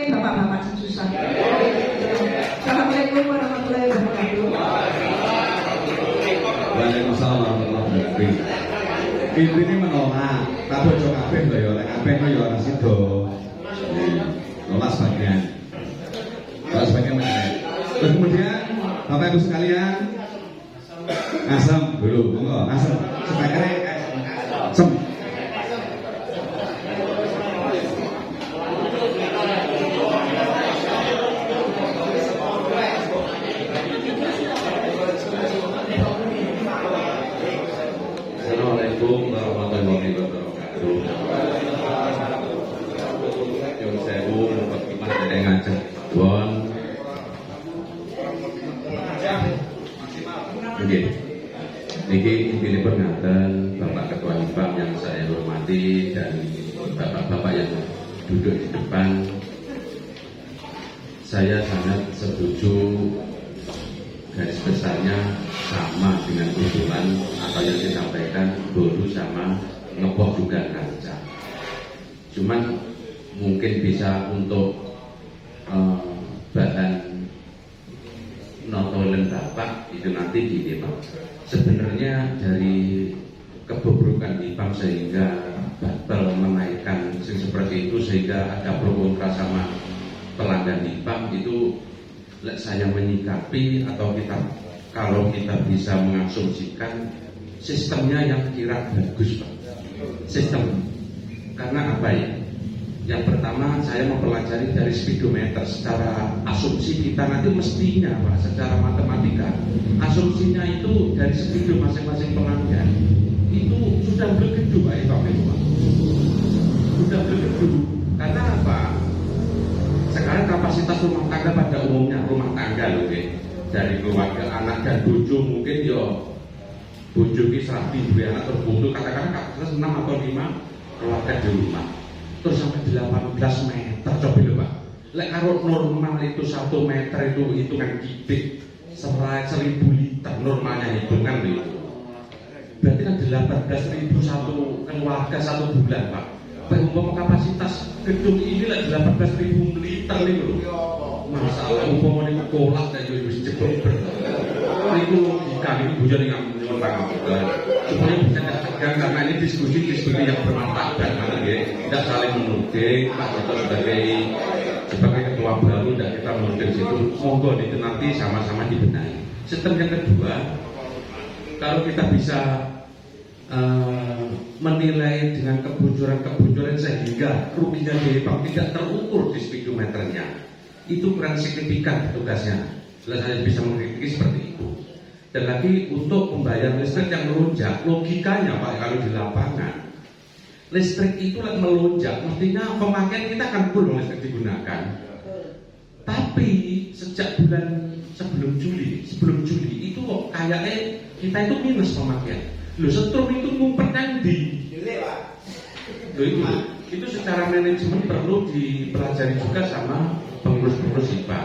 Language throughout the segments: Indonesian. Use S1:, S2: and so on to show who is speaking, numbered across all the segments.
S1: bapak-bapak susah. Assalamualaikum warahmatullahi wabarakatuh.
S2: Waalaikumsalam warahmatullahi wabarakatuh. Ini menolak, tapi ojo kabeh lho ya, kabeh kok ya ora sida. Nolak sebagian. Nolak sebagian mana? Terus kemudian Bapak Ibu sekalian, asam dulu, monggo, asam. Sebagiannya asam. Assalamualaikum warahmatullahi wabarakatuh. Yang saya buat gimana dari ngajak Bon. Oke. Niki intinya pernyataan Bapak Ketua IPAM yang saya hormati dan bapak-bapak yang duduk di depan. Saya sangat setuju garis besarnya sama dengan usulan atau yang disampaikan Boru sama Ngeboh juga kaca. Cuman mungkin bisa untuk bahan notolen Bapak itu nanti gini Pak. Sebenarnya dari kebobrokan IPAM sehingga batal menaikkan seperti itu sehingga ada pro kontra sama pelanggan IPAM itu saya menyikapi atau kalau kita bisa mengasumsikan sistemnya yang kira bagus Pak. Sistem karena apa ya? Yang pertama saya mempelajari dari speedometer secara asumsi kita nanti mestinya Pak, secara matematika asumsinya itu dari speedo masing-masing pelanggan itu sudah bergedu Pak Pak. Sudah bergedu karena apa? Sekarang kapasitas rumah tangga pada umumnya rumah tangga loh dari keluarga anak dan bojo mungkin yo bojo ki serabi dua anak terbutuh katakan kapasitas 6 atau 5 keluarga di rumah terus sampai 18 meter coba lho Pak. Lek karo normal itu 1 meter itu hitungan kubik 1000 liter normalnya hitungan itu. Berarti kan 18.000 satu keluarga 1 bulan Pak. Umpama kapasitas gedung ini lah 18.000 liter nih lho. Masalah umpama niku kolak dan yo wis jebol. Niku logika ini bujane ngamun tangga. Supaya bisa tegang karena ini diskusi yang bermanfaat dan mana nggih. Tidak saling menuding, Pak Toto sebagai ketua baru dan kita menuding situ. Monggo itu nanti sama-sama dibenahi. Sistem yang kedua, kalau kita bisa menilai dengan kebocoran sehingga kerugian dari bank tidak terukur di speedometernya itu kurang signifikan tugasnya. Saya bisa mengkritisi seperti itu. Dan lagi untuk membayar listrik yang melonjak, logikanya Pak kalau di lapangan listrik itu melonjak, mestinya pemakaian kita akan full listrik digunakan. Tapi sejak bulan sebelum Juli itu kok kayaknya kita itu minus pemakaian. Loh setrum itu ngumpetkan di itu secara manajemen perlu dipelajari juga sama pengurus-pengurus IPA.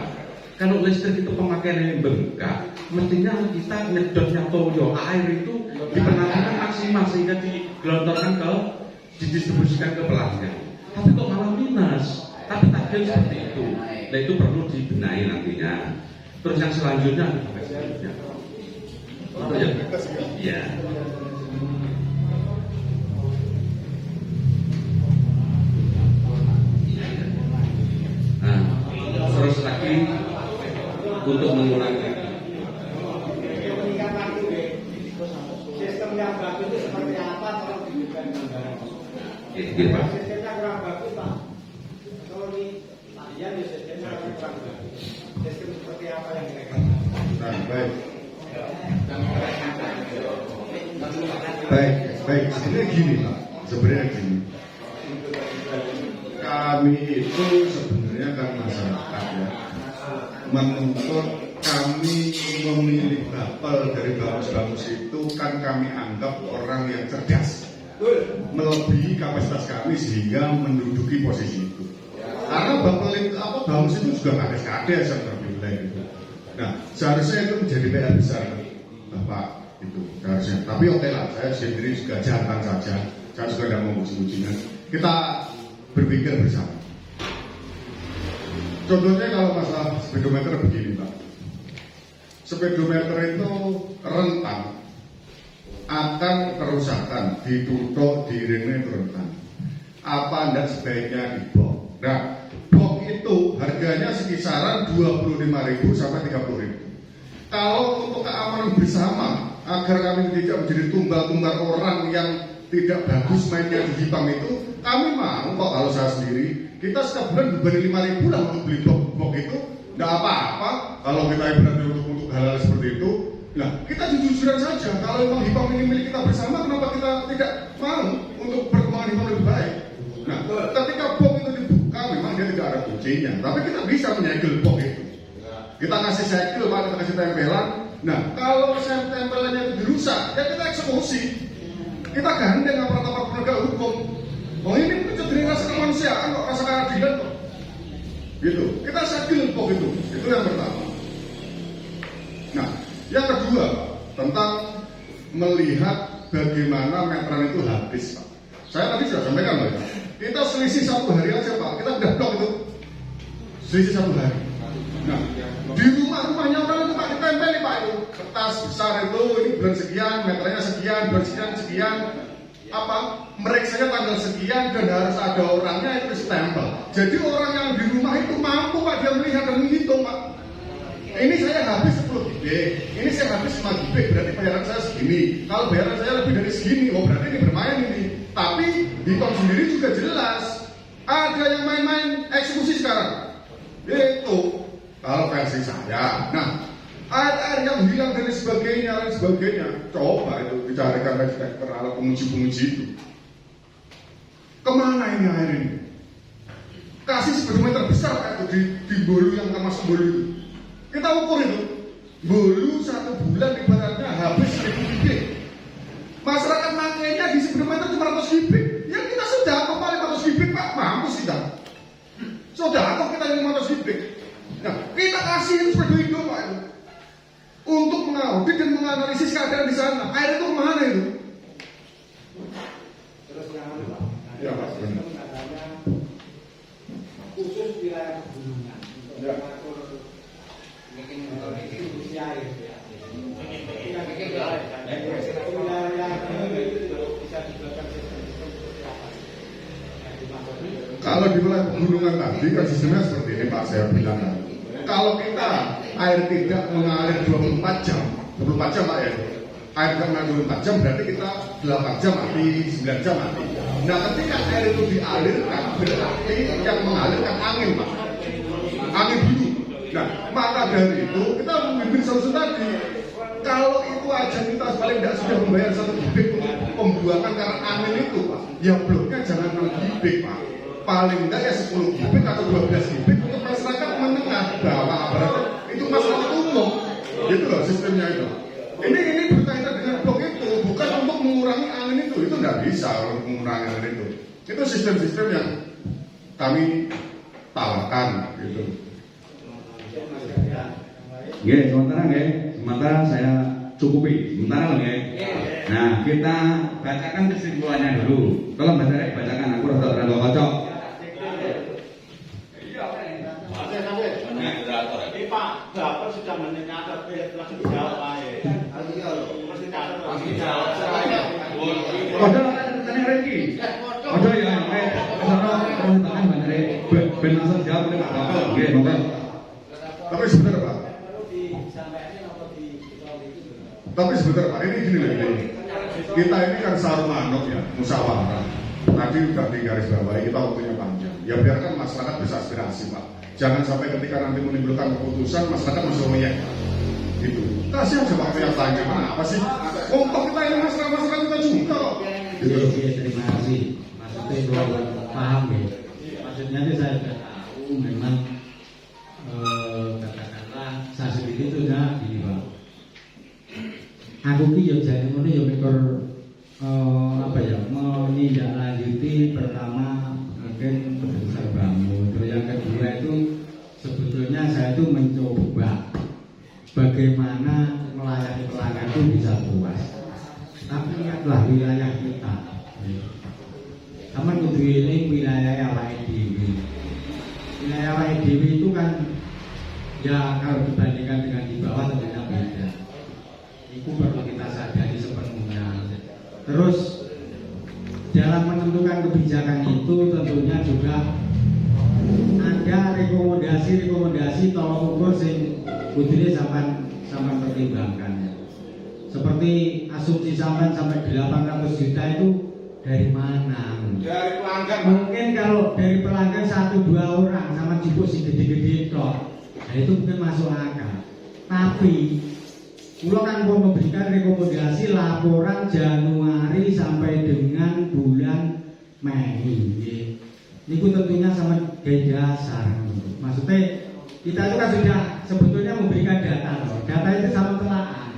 S2: Kalau listrik itu pemakaian yang bengkak, mestinya kita ngedotnya toyo air itu diperlakukan maksimal sehingga digelontorkan didistribusikan ke pelanggan. Tapi kok malah minus? Tapi takdir seperti itu. Nah itu perlu dibenahi nantinya. Terus yang selanjutnya ya. Terus lagi untuk mengurangi sistem yang bagus itu seperti apa kalau dibutuhkan Pak? Sistemnya kurang bagus Pak. Kalau di Tadian ya sistemnya kurang bagus. Sistem seperti apa yang mereka?
S3: Baik. Sebenarnya gini Pak. Kami itu sebenarnya kan masyarakat ya menuntut kami memilih Bapel dari bamus-bamus itu kan kami anggap orang yang cerdas melebihi kapasitas kami sehingga menduduki posisi itu. Karena Bapel itu bamus itu juga kades-kades yang terpilih gitu. Nah seharusnya itu menjadi PR besar Bapak itu seharusnya. Tapi oke lah, saya sendiri juga jantan saja. Saya juga tidak mau uji-ujian. Kita berpikir bersama. Contohnya kalau masalah speedometer begini Pak. Speedometer itu rentan akan kerusakan, ditutup, diringnya itu rentan. Apa Anda sebaiknya dibok? Nah, bok itu harganya sekisaran 25.000 sampai 30.000. Kalau untuk keamanan bersama, agar kami tidak menjadi tumbal-tumbal orang yang tidak bagus mainnya di Jipang itu, kami mau kok kalau saya sendiri, kita setiap bulan berbanding 5.000 lah untuk beli bok itu, nggak apa-apa. Kalau kita ibaratnya untuk hal-hal seperti itu, nah kita jujur-jujuran saja. Kalau memang Jipang ini milik kita bersama, kenapa kita tidak mau untuk perkembangan Jipang lebih baik? Nah, ketika bok itu dibuka, memang dia tidak ada kuncinya, tapi kita bisa menyegel bok itu. Kita kasih segel, Pak, kita kasih tempelan. Nah, kalau tempelannya itu dirusak, ya kita eksekusi. Kita gandeng aparat-aparat penegak hukum. Oh ini mencederai rasa kemanusiaan kok, rasa keadilan kok. Gitu. Kita segel bok itu. Itu yang pertama. Nah, yang kedua, tentang melihat bagaimana meteran itu habis, Pak. Saya tadi sudah sampaikan, Pak. Kita selisih 1 hari aja, Pak. Kita udah blok itu. Selisih 1 hari. Nah, di rumah-rumahnya orang itu Pak ditempeli Pak itu kertas besar itu, ini bulan sekian, meternya sekian, bulan sekian, apa meriksanya tanggal sekian dan harus ada orangnya itu ditempel. Jadi orang yang di rumah itu mampu Pak dia melihat dan menghitung Pak. Ini saya habis 10 GB, ini saya habis 5 GB, berarti bayaran saya segini. Kalau bayaran saya lebih dari segini, oh berarti ini bermain ini. Tapi hitung sendiri juga jelas. Ada yang main-main eksekusi sekarang. Itu kalau versi saya. Nah, air yang hilang dan sebagainya, coba itu dicarikan arsitektur alat penguji-penguji itu. Kemana ini air ini? Kasih speedometer besar Pak itu di bolu yang termasuk bolu itu. Kita ukur itu. Bolu 1 bulan ibaratnya habis 1000 kubik. Masyarakat makainya di speedometer cuma 100 kubik. Ya kita sudah kembali 500 kubik Pak, mampus kita. Sudah kok kita 500 kubik. Nah, kita kasih itu sebagai hidup Pak itu untuk mengaudit dan menganalisis keadaan di sana. Air itu kemana itu?
S4: Terus yang lalu Pak,
S3: Ya Pak, benar.
S4: khusus wilayah pegunungan untuk
S3: Ya.
S4: mengatur distribusi air. Wilayah itu juga bisa dibuatkan sistem seperti apa?
S3: Kalau di wilayah pegunungan tadi kan sistemnya seperti ini Pak, saya bilang. Kalau kita air tidak mengalir 24 jam Pak ya. Air tidak mengalir 24 jam berarti kita 8 jam mati, 9 jam mati. Nah ketika air itu dialirkan berarti yang mengalirkan angin Pak. Angin dulu. Nah maka dari itu kita membimbing solusi tadi. Kalau itu aja kita paling tidak sudah membayar 1 kubik untuk pembuangan karena angin itu Pak. Ya bloknya jangan 6 kubik Pak. Paling enggak ya 10 kubik atau 12 kubik untuk masyarakat menengah bawah berarti itu masyarakat umum gitu loh sistemnya itu. Ini berkaitan dengan blok itu bukan untuk mengurangi angin itu nggak bisa untuk mengurangi angin itu sistem-sistem yang kami tawarkan gitu.
S2: Oke, sementara saya cukupi sementara loh ya. Nah kita bacakan kesimpulannya dulu. Tolong bacakan aku rada kocok.
S4: Pak, Bapak sudah mendengar langsung dijawab aja. Mesti dijawab.
S2: Padahal tanya Reki. Padahal ya, karena permintaan bandare ben langsung jawab oleh Pak Bapak. Nggih, monggo.
S3: Tapi sebentar Pak. Tapi sebentar Pak, ini gini loh. Kita ini kan sarmanok ya, musyawarah. Tadi udah di garis bawah kita waktunya panjang. Ya biarkan masyarakat bisa aspirasi Pak. Jangan sampai ketika nanti menimbulkan keputusan masyarakat masuk menyekat. Gitu. Kasih aja Pak yang tanya apa sih? Untuk kita ini masyarakat kita juga kok. Gitu.
S5: Iya, terima kasih. Maksudnya belum paham ya. Maksudnya itu saya sudah tahu memang katakanlah saya sendiri itu udah gini Pak. Aku ki yo jane ngono yo mikir apa ya menindaklanjuti pertama mungkin besar bangun. Terus yang kedua itu sebetulnya saya itu mencoba bagaimana melayani pelanggan itu bisa puas. Tapi ingatlah wilayah kita. Sama kudu ini wilayah yang lain di wilayah WDW itu kan ya kalau dibandingkan dengan di bawah tentunya beda. Itu perlu kita sadari sepenuhnya. Terus dalam menentukan kebijakan itu tentunya juga ada rekomendasi tolak ukur sing kudune sampai pertimbangkan. Seperti asumsi sampai 800 juta itu dari mana?
S4: Dari pelanggan.
S5: Mungkin kalau dari pelanggan 1-2 orang sama jupuk si gede-gede tok, nah itu mungkin masuk akal. Tapi Pulau kan mau memberikan rekomendasi laporan Januari sampai dengan bulan Mei. Ini tentunya sama gaya dasar. Maksudnya kita itu kan sudah sebetulnya memberikan data loh. Data itu sama telaah.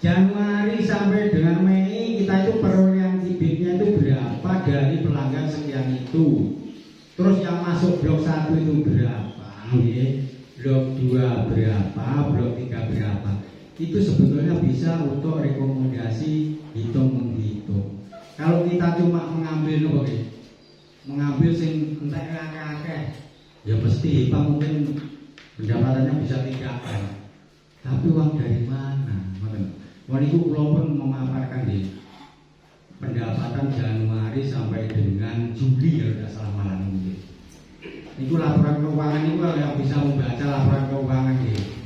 S5: Januari sampai dengan Mei kita itu perolehan bibitnya itu berapa dari pelanggan sekian itu. Terus yang masuk blok 1 itu berapa? Blok 2 berapa? Blok 3 berapa? Itu sebetulnya bisa untuk rekomendasi hitung-menghitung. Kalau kita cuma mengambil sing entek akeh, ya mesti HIPA mungkin pendapatannya bisa 3 kali. Tapi uang dari mana? Wah itu pulau pun memaparkan di pendapatan Januari sampai dengan Juli ya tidak salah malah mungkin. Itu laporan keuangan itu kalau yang bisa membaca laporan keuangan ya.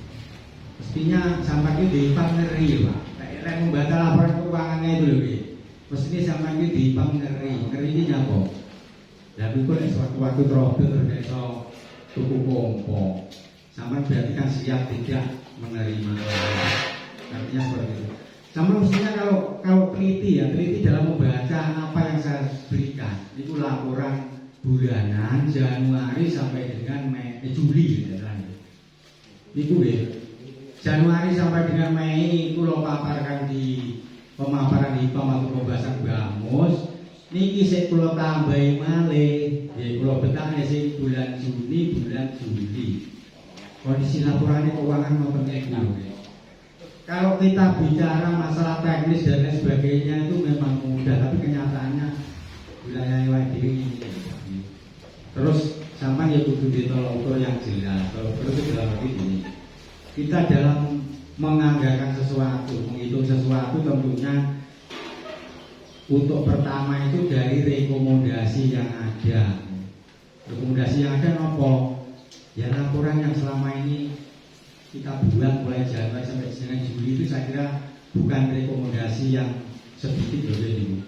S5: Mestinya sampai itu di ngeri Pak. Kayak membaca laporan keuangannya itu lebih. Mestinya sampai itu di ngeri ini nyapa. Dan itu waktu trouble dari so tuku kompo. Sampai berarti kan siap tidak menerima. Artinya seperti itu. Sama mestinya kalau teliti dalam membaca apa yang saya berikan itu laporan bulanan Januari sampai dengan Juli ya. Itu Januari sampai dengan Mei itu lo paparkan di pemaparan HIPA atau pembahasan bamus. Niki saya kulo tambahi malih, ya kulo betahnya sih bulan Juni, bulan Juli. Kondisi laporannya keuangan maupun ekonomi. Kalau kita bicara masalah teknis dan lain sebagainya itu memang mudah, tapi kenyataannya wilayah WDW ini. Terus sama ya kudu ditolak ukur yang jelas. Kalau perlu itu dalam arti ini, kita dalam menganggarkan sesuatu, menghitung sesuatu tentunya untuk pertama itu dari rekomendasi yang ada. Rekomendasi yang ada nopo? Ya laporan yang selama ini kita buat mulai Januari sampai dengan Juli itu saya kira bukan rekomendasi yang sedikit loh ini.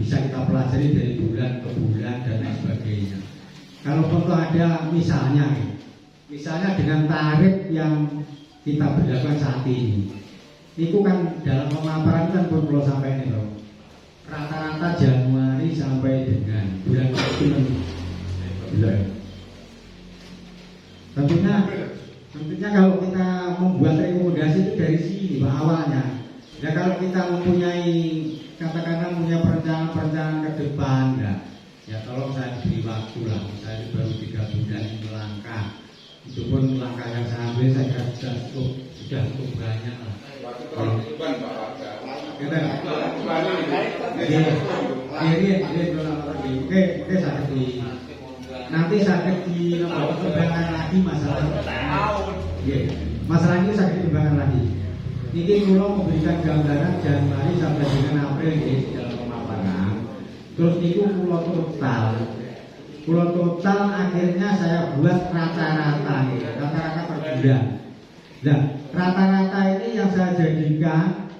S5: Bisa kita pelajari dari bulan ke bulan dan lain sebagainya. Kalau perlu ada misalnya dengan tarif yang kita berlakukan saat ini, itu kan dalam pemaparan kan perlu sampai ini loh. Rata-rata Januari sampai dengan bulan bulan. Tentunya kalau kita membuat rekomendasi itu dari sini Pak awalnya. Ya kalau kita mempunyai katakanlah punya perencanaan ke depan ya tolong saya beri waktu lah. Saya baru 3 bulan ini langkah. Itu pun langkah yang saya ambil saya kira sudah cukup banyak lah. Kalau Oke, sakit di nanti sakit di perkembangan lagi masalah. Masalah ini sakit dikembangkan lagi. Ini kalau memberikan gambaran Januari sampai dengan April di dalam pemaparan. Terus itu pulau total akhirnya saya buat rata-rata per bulan. Nah, rata-rata ini yang saya jadikan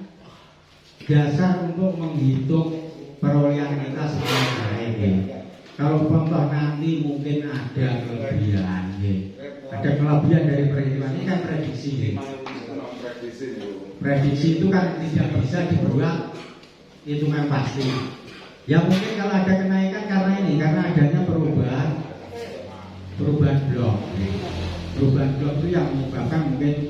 S5: dasar untuk menghitung perolehan kita secara baik. Kalau contoh nanti mungkin ada kelebihan, ada kelebihan dari perhitungan ini kan prediksi. Prediksi itu kan tidak bisa dibuat hitungan pasti. Ya mungkin kalau ada kenaikan karena adanya perubahan blok. Perubahan blok itu yang menyebabkan mungkin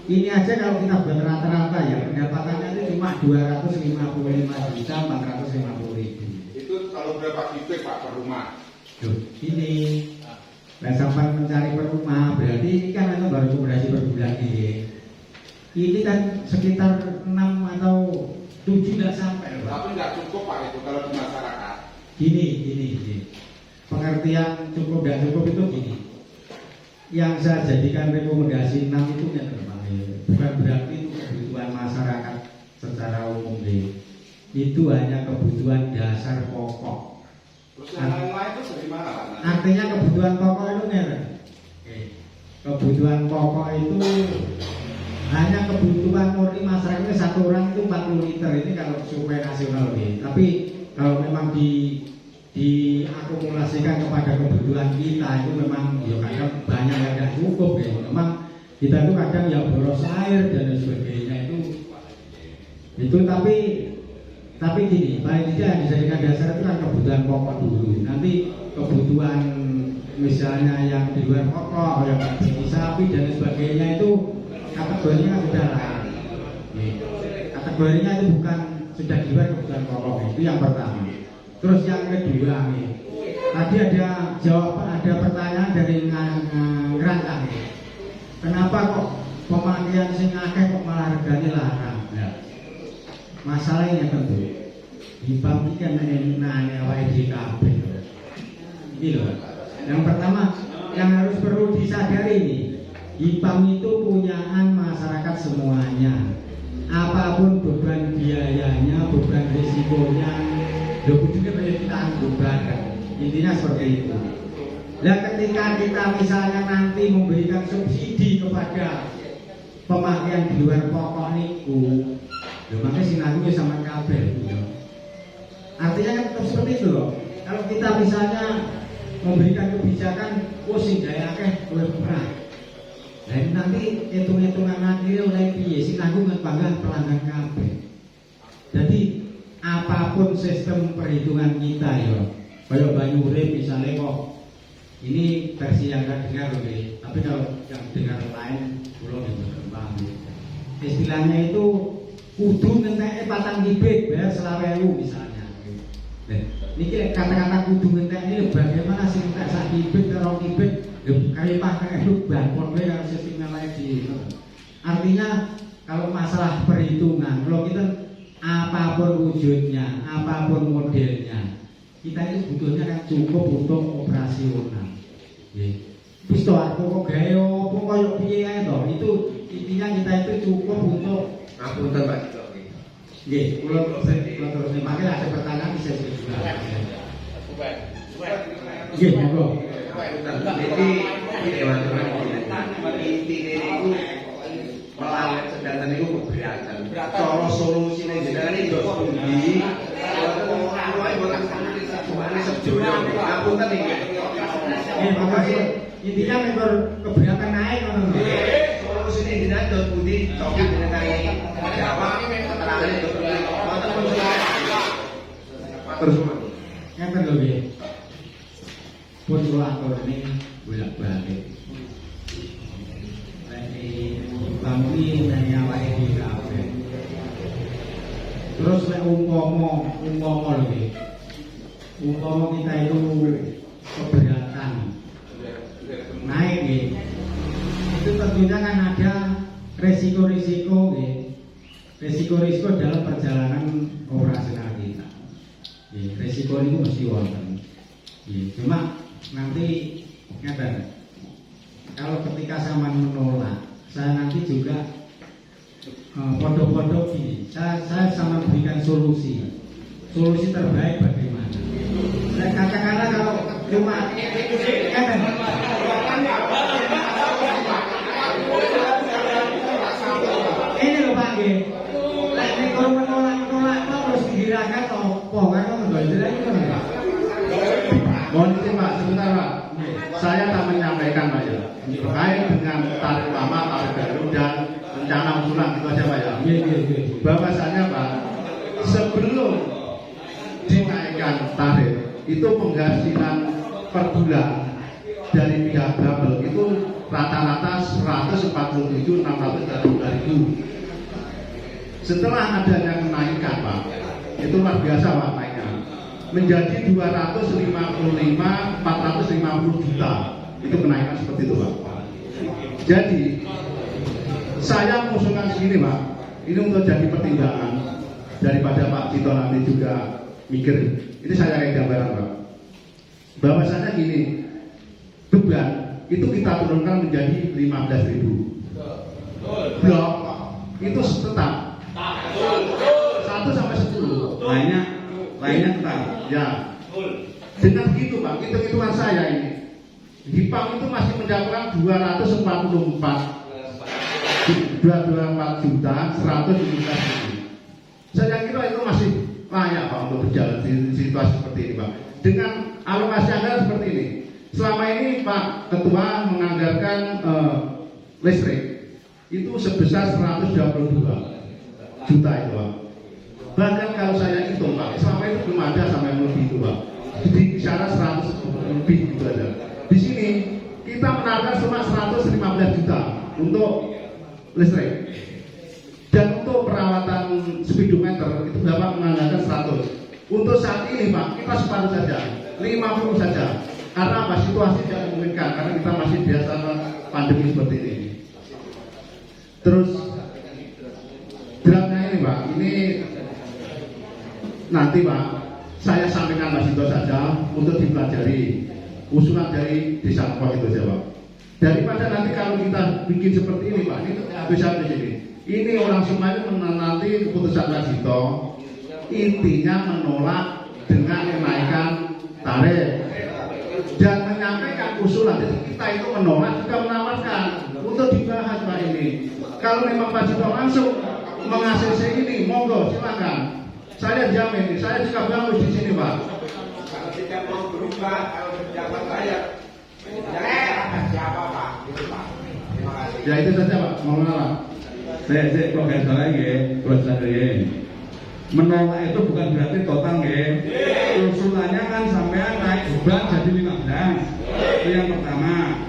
S5: ini aja kalau kita buat rata-rata ya pendapatannya itu cuma 255.450.000.
S4: Itu kalau berapa gitu Pak per rumah?
S5: Ini sampai mencari per rumah berarti ini kan memang baru rekomendasi per bulan ini. Ini kan sekitar 6 atau 7 tidak sampai.
S4: Tapi nggak cukup Pak itu kalau di masyarakat.
S5: Gini. pengertian cukup dan cukup itu gini. Yang saya jadikan rekomendasi 6 itu bukan berarti itu kebutuhan masyarakat secara umum deh. Itu hanya kebutuhan dasar pokok.
S4: Terus yang lain itu dari mana, Pak?
S5: Artinya kebutuhan pokok itu kebutuhan pokok itu hanya kebutuhan murni masyarakat itu satu orang itu 40 liter ini kalau survei nasional deh. Tapi kalau memang diakumulasikan kepada kebutuhan kita itu memang ya kadang banyak yang tidak cukup ya. Memang kita itu kadang ya boros air dan sebagainya itu tapi gini, paling tidak yang dijadikan dasar itu kan kebutuhan pokok dulu. Nanti kebutuhan misalnya yang di luar pokok, yang bagi sapi dan sebagainya itu kategorinya sudah lain. Kategorinya itu bukan sudah di luar kebutuhan pokok, itu yang pertama. Terus yang kedua nih, tadi ada pertanyaan dari Ngerangkang. Kenapa kok pemakaian sing akeh kok malah regane larang? Masalahnya tentu dibandingkan dengan awake dhewe. Ini loh. Yang pertama yang harus perlu disadari nih, IPAM itu punyaan masyarakat semuanya. Apapun beban biayanya, beban risikonya, juga banyak kita anggur bareng. Intinya seperti itu. Dan ketika kita misalnya nanti memberikan subsidi kepada pemakaian di luar pokok niku, makanya sinarnya sama kabel. Artinya kan tetap seperti itu loh. Kalau kita misalnya memberikan kebijakan, sing daya akeh luwih murah. Dan nanti hitung-hitungan akhirnya oleh piye sinarnya bangga pelanggan kabel. Jadi apapun sistem perhitungan kita ya, kayak Banyu Urip misalnya kok ini versi yang gak dengar loh, tapi kalau yang dengar lain belum berkembang. Istilahnya itu kudu ngentek patang kibik bayar 20.000 misalnya. Ini kata-kata kudu ngentek ini bagaimana sih ngentek sak kibik karo kibik kayak pakai itu banpon yang sistemnya lain di. Artinya kalau masalah perhitungan, kalau kita apapun wujudnya, apapun modelnya, kita itu butuhnya kan cukup untuk operasional. Terus toh aku kok gawe opo koyo piye ae toh, itu intinya kita itu cukup untuk
S6: ngapunten Pak.
S5: Nggih, kula terus pakai ada pertanyaan bisa juga. Nggih, monggo.
S6: Jadi dewan-dewan intine niku melawan sedanten niku keberatan. Cara solusine jenengan iki yo pundi? Ora boten sampeyan sejoyo. Ngapunten iki.
S5: Nggih, makasih. Intinya member keberatan naik ngono lho.
S6: Solusine jenengan yo pundi? Coba jenengan jawab terangane yo pundi. Wonten pun terus
S5: Ngeten lho nggih. Pun kula aturi bolak-balik. Kami dari awake dhewe kabeh. Terus nek umpama lho nggih. Umpama kita itu keberatan naik nggih. Itu tentunya kan ada resiko-resiko nggih. Resiko-resiko dalam perjalanan operasional kita. Resiko itu mesti wonten. Cuma nanti ngeten. Kalau ketika sama menolak, saya nanti juga pondok-pondok ini, saya sama berikan solusi terbaik bagaimana. Saya katakanlah kalau cuma ini loh Pak G, kalau menolak terus dihirakan topo kan nggak jelas itu kan.
S7: Mohon izin Pak, sebentar Pak. Saya tak menyampaikan Pak ya, terkait dengan tarif lama, tarif baru dan rencana usulan itu aja Pak ya. Bahwasanya Pak, sebelum dinaikkan tarif itu penghasilan per bulan dari pihak Babel itu rata-rata 147.632.000. Setelah adanya kenaikan Pak, itu luar biasa Pak naiknya, menjadi 255.450 juta. Itu kenaikan seperti itu Pak. Jadi saya mengusulkan segini Pak, ini untuk jadi pertimbangan daripada Pak Tito nanti juga mikir. Ini saya kayak gambaran Pak. bahwasanya gini, beban itu kita turunkan menjadi 15.000. Blok itu tetap 1 sampai 10.
S2: Lainnya tetap.
S7: Ya. Dengan begitu Pak, hitung-hitungan saya ini di PAM itu masih mendapatkan 224 juta 115.000. Saya kira itu masih layak Pak untuk berjalan di situasi seperti ini Pak. Dengan alokasi anggaran seperti ini, selama ini Pak Ketua menganggarkan listrik itu sebesar 122 juta itu Pak. Bahkan kalau saya hitung Pak, selama itu belum ada sampai lebih itu Pak. Jadi kisaran 100 lebih gitu aja. Di sini kita menawarkan cuma 115 juta untuk listrik. Dan untuk perawatan speedometer itu Bapak menganggarkan 100. Untuk saat ini Pak, kita separuh saja, 50 saja. Karena apa? Situasi tidak memungkinkan, karena kita masih biasa pandemi seperti ini. Terus draftnya ini Pak, ini nanti Pak, saya sampaikan Mas Dito saja untuk dipelajari usulan dari Desa Kepok itu saja Pak. Daripada nanti kalau kita bikin seperti ini Pak, ini habis-habis ini. Ini orang semuanya menanti keputusan Mas Dito, intinya menolak dengan menaikkan tarif dan menyampaikan usulan. Jadi kita itu menolak juga menawarkan untuk dibahas Pak ini. Kalau memang Pak Dito langsung meng-ACC ini, monggo silakan. Saya jamin, saya juga bagus di sini Pak.
S6: Kalau tidak mau berubah, kalau pejabat bayar, siapa Pak? Gitu Pak. Terima kasih.
S7: Ya itu saja Pak, mohon maaf.
S2: Saya kok gak salah ya, proses menolak itu bukan berarti total ya. Usulannya kan sampean naik beban jadi 15. Itu yang pertama.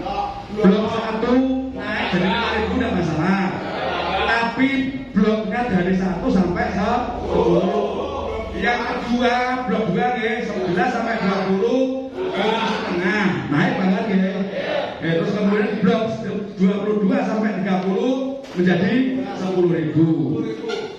S2: Blok 1 naik dari 5.000 tidak masalah. Tapi bloknya dari 1 sampai 10. Yang kedua, blok 2 ya, 11 sampai 20 setengah naik banget ya. Terus kemudian blok 22 sampai 30 menjadi 10.000.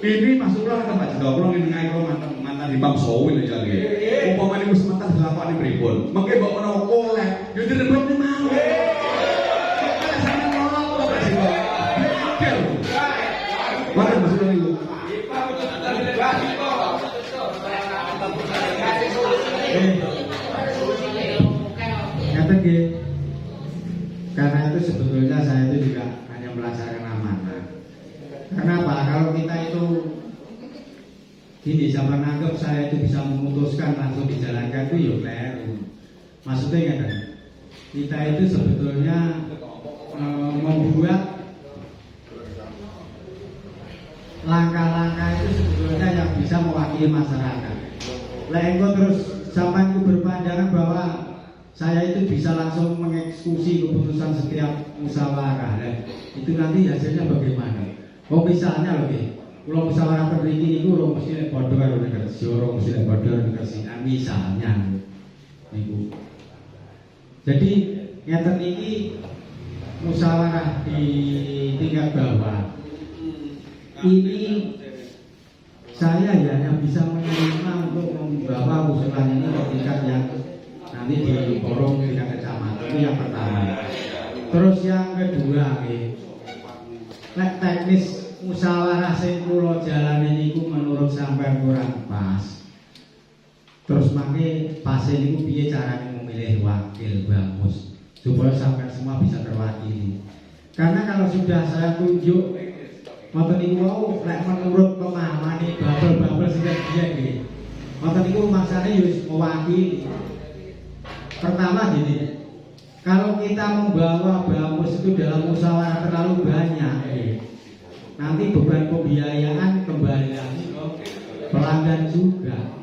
S2: Ini masuklah ke Pak Dito, kalau ingin ngaiko mantan di Pam Sowil aja nggih. Umpama niku semangat dilakoni pripun? Mengke mbok menawa kolek, yo dirembok ni mau. Kok sampeyan nolak kok Pak Dito? Pikir. Mana maksudnya niku?
S5: Kata nggih. Karena itu sebetulnya saya itu juga hanya melaksanakan amanah. Kenapa? Kalau kita itu gini, zaman anggap saya itu bisa memutuskan langsung dijalankan itu ya keliru. Maksudnya kan, kita itu sebetulnya membuat langkah-langkah itu sebetulnya yang bisa mewakili masyarakat. Engko terus sampai berpandangan bahwa saya itu bisa langsung mengeksekusi keputusan setiap musyawarah. Itu nanti hasilnya bagaimana? Oh misalnya loh, kalau musyawarah tertinggi itu orang mesti bodoh karo negara, orang mesti bodoh negara sih. Misalnya, niku. Jadi yang tertinggi musyawarah di tingkat bawah ini saya hanya bisa menerima untuk membawa usulan ini ke tingkat yang nanti di forum tingkat kecamatan. Itu yang pertama. Terus yang kedua, teknis musyawarah sing kula jalane niku menurut sampean kurang pas. Terus mangke pas niku piye carane memilih wakil bagus supaya sampean semua bisa terwakili. Karena kalau sudah saya tunjuk ngoten niku wau lek menurut pemahamane babel-babel sing biyen nggih. Ngoten niku maksane yo mewakili. Pertama gini, kalau kita membawa bamus itu dalam musyawarah terlalu banyak, nanti beban pembiayaan kembali lagi ke pelanggan juga.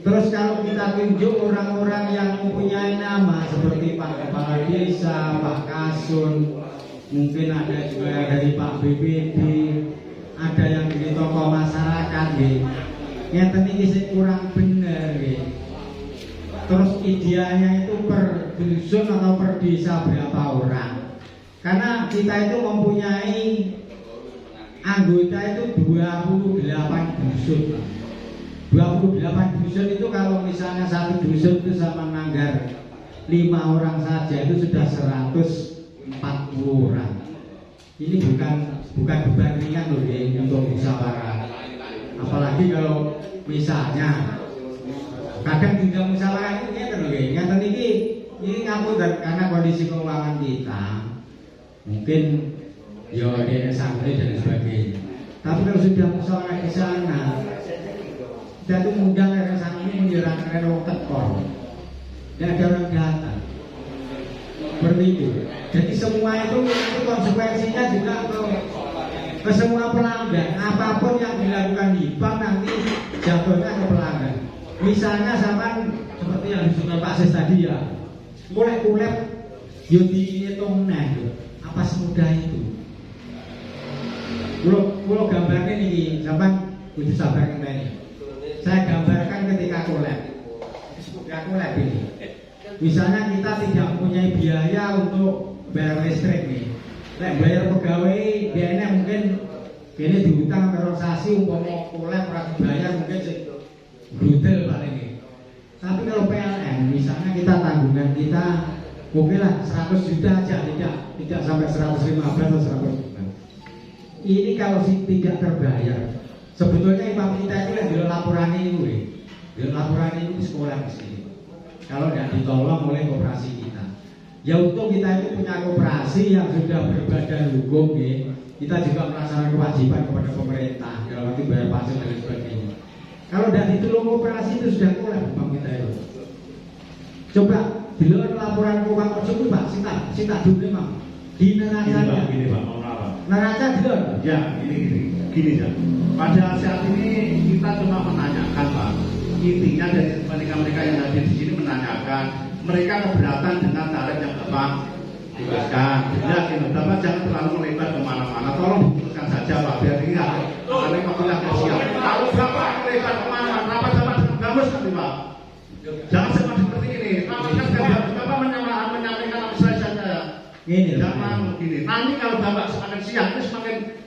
S5: Terus kalau kita tunjuk orang-orang yang mempunyai nama seperti Pak Kepala Desa, Pak Kasun, mungkin ada juga dari Pak BPD, ada yang dari tokoh masyarakat, ngeten iki sing kurang bener, Terus idealnya itu per dusun atau per desa berapa orang? Karena kita itu mempunyai anggota itu 28 dusun. 28 dusun itu kalau misalnya satu dusun itu sama nanggar 5 orang saja itu sudah 140 orang. Ini bukan beban ringan loh ya, untuk musyawarah. Apalagi kalau misalnya kadang tinggal musyawarah itu ngeten ini ngapunten karena kondisi keuangan kita mungkin ya ada santri dan sebagainya. Tapi kalau sudah musyawarah di sana, kita tuh ngundang RSA ini menyerang reno tekor, dan ada orang datang seperti itu. Jadi semua itu konsekuensinya juga ke semua pelanggan. Apapun yang dilakukan HIPAM nanti jatuhnya ke pelanggan. Misalnya sama seperti yang disebut Pak Sis tadi ya, kulek-kulek yo dihitung apa semudah itu. Kalau gambarnya ini, sampai kudu sabar ngenteni. Saya gambarkan ketika kolab ini. Misalnya kita tidak mempunyai biaya untuk bayar listrik nih. Bayar pegawai, biayanya mungkin ini dihutang organisasi umpama kolab ora dibayar mungkin brutal paling ini. Tapi kalau PLN, misalnya kita tanggungan kita oke lah 100 juta aja, tidak sampai 115 atau 100 juta. Ini kalau tidak terbayar, sebetulnya imam kita itu yang di laporan ini sekolah di sini. Kalau tidak ditolong oleh koperasi kita, ya untuk kita itu punya koperasi yang sudah berbadan hukum, kita juga melaksanakan kewajiban kepada pemerintah dalam arti bayar pajak dan sebagainya. Kalau tidak ditolong koperasi itu sudah kolab imam kita itu. Coba di luar laporan keuangan tersebut Pak, kita dulu memang di neracanya.
S7: Gini Pak, mau apa?
S5: Neraca di luar.
S7: Ya, gini ya. Pada saat ini kita cuma menanyakan Pak. Intinya dari mereka yang hadir di sini menanyakan mereka keberatan dengan tarif yang Bapak tugaskan. Ya, Bapak jangan terlalu melebar kemana-mana. Tolong diputuskan saja Pak, biar ini karena makilah kasihan. Kalau Bapak melebar kemana-mana, rapat sama dengan Bamus nanti Pak. Jangan seperti ini. Bapak menyampaikan apa saja.
S5: Ini
S7: jangan begini. Nanti kalau Bapak semakin siang itu semakin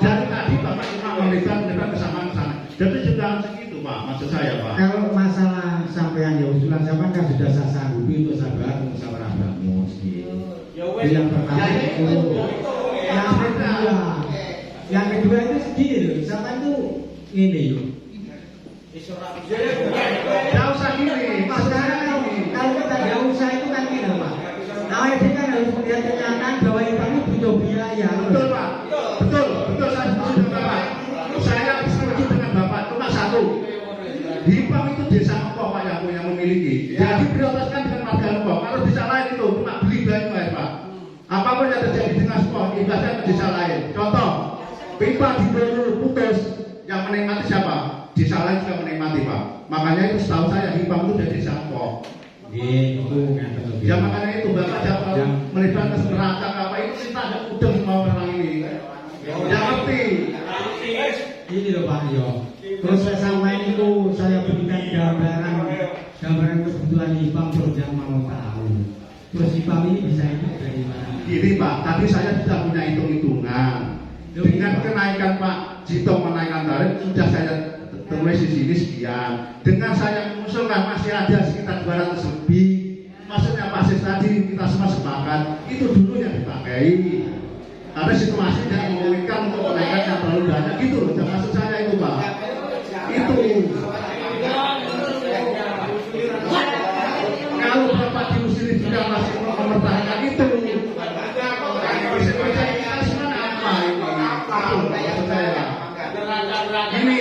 S7: dari tadi Bapak cuma melebar ke sana. Jadi sudah segitu Pak, maksud saya Pak.
S5: Kalau masalah sampean ya usulan sampean kan sudah saya sanggupi untuk sahabat musyawarah Bamus. Yang pertama itu, yang kedua itu segini loh. Sampean itu ini loh.
S7: Tidak usah gini.
S5: Sekarang kalau kita nggak usah itu kan gini Pak. AWD kan harus melihat kenyataan bahwa IPAM itu butuh biaya.
S7: Betul Pak, betul saya setuju dengan Bapak. Saya setuju dengan Bapak. Cuma satu, HIPAM itu desa Ngkong Pak yang memiliki. Jadi prioritaskan dengan warga Ngkong. Kalau desa lain itu cuma beli banyak ya Pak. Apapun yang terjadi dengan Ngkong, ibaratnya ke desa lain. Contoh, pipa di Belu putus, yang menikmati siapa? Desa lain juga menikmati Pak. Makanya itu setahu saya HIPAM itu dari desa Ngkong. Ya makanya itu Bapak jangan melibatkan neraca apa itu kita ada udah mau orang ini. Yang ngerti.
S5: Ini loh Pak Yo. Terus saya sampaikan itu saya berikan gambaran kebutuhan IPAM terus yang mau tahu. Terus IPAM ini bisa hidup dari mana?
S7: Gini Pak, tadi saya sudah punya hitung-hitungan. Dengan kenaikan Pak Jito menaikkan tarif sudah saya tulis di sini sekian. Dengan saya mengusulkan masih ada sekitar 200 lebih. Maksudnya Pak Sis tadi kita semua sepakat itu dulu yang dipakai. Karena situasi tidak memungkinkan untuk menaikkan yang terlalu banyak gitu loh. Maksud saya itu Pak. Itu. Kalau Bapak diusir juga masih mempertahankan itu. Ini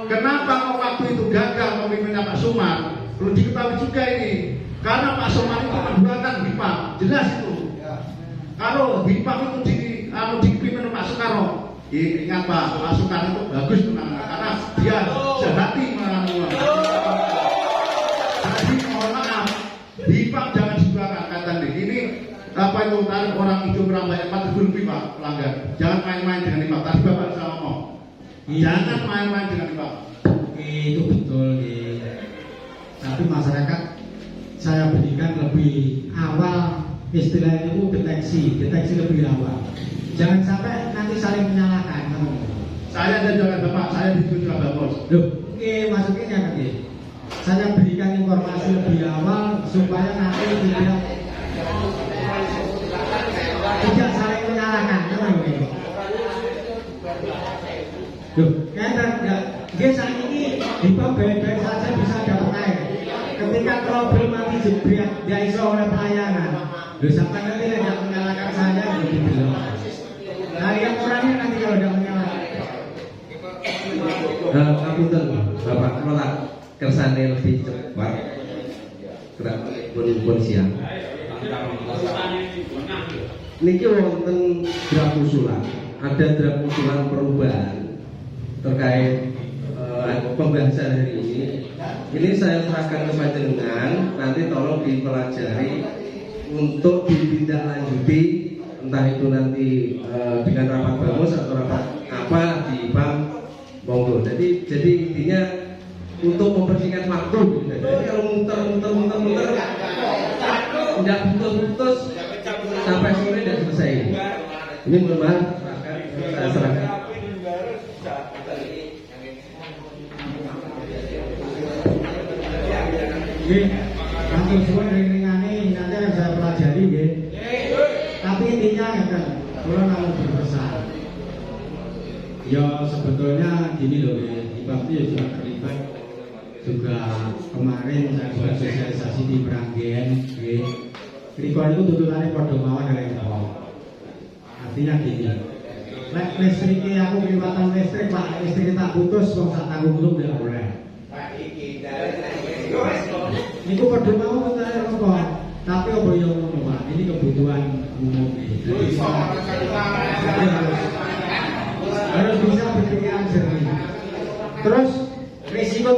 S7: kenapa waktu itu gagal pemimpinnya Pak Sumar? Perlu diketahui juga ini. Karena Pak Sumar itu menduakan HIPAM, jelas itu. Kalau HIPAM itu dipimpin Pak Soekarno, ingat Pak Soekarno itu bagus karena dia sehati menangani. Jadi mohon maaf, HIPAM jangan diduakan kata ini. Apa itu tarif orang hidup orang banyak 4.000 lebih Pak pelanggan. Jangan main-main dengan HIPAM. Tadi Bapak sudah ngomong. Jangan main-main dengan HIPAM.
S5: Itu betul. Tapi masyarakat saya berikan lebih awal istilahnya itu deteksi lebih awal. Jangan sampai nanti saling menyalahkan.
S7: Saya dan jalan Bapak, saya disebut Bapak Bos.
S5: Loh, oke, masuknya kan ya. Saya berikan informasi lebih awal supaya nanti tidak saling menyalahkan, kan begitu. Loh, dia saat ini hibah baik-baik saja bisa dapat air. Ketika trouble mati jebret, dia iso oleh pelayanan. Loh, sampai nanti tidak menyalahkan saya begitu loh. Nah, yang orangnya nanti kalau tidak menyalahkan.
S6: Kapunten Bapak menolak kersane lebih cepat gerak pun siang. Niki wonten draft usulan, ada draft usulan perubahan terkait pembahasan hari ini. Ini saya serahkan ke panjenengan, nanti tolong dipelajari untuk ditindaklanjuti, entah itu nanti dengan rapat bamus atau rapat apa di BAM. Monggo. Jadi intinya untuk mempersingkat waktu. Jadi kalau muter tidak putus sampai sore tidak selesai. Ini mohon maaf, saya serahkan.
S5: Nanti semua ringan-ringan ini nanti akan saya pelajari ya. Tapi intinya kan, kalau namun berpesan. Ya sebetulnya gini loh, Ibab itu juga terlibat juga kemarin saya juga sosialisasi di Meranggen. Rikon itu tuntutannya pada mawon dari bawah. Artinya gini, listriknya aku kelewatan listrik pak, listrik tak putus, kok tak tanggung belum tidak boleh. Ini aku pada mawon tuntutannya apa? Tapi apa yang ngomong pak? Ini kebutuhan umum. Harus bisa berpikiran jernih. Terus risiko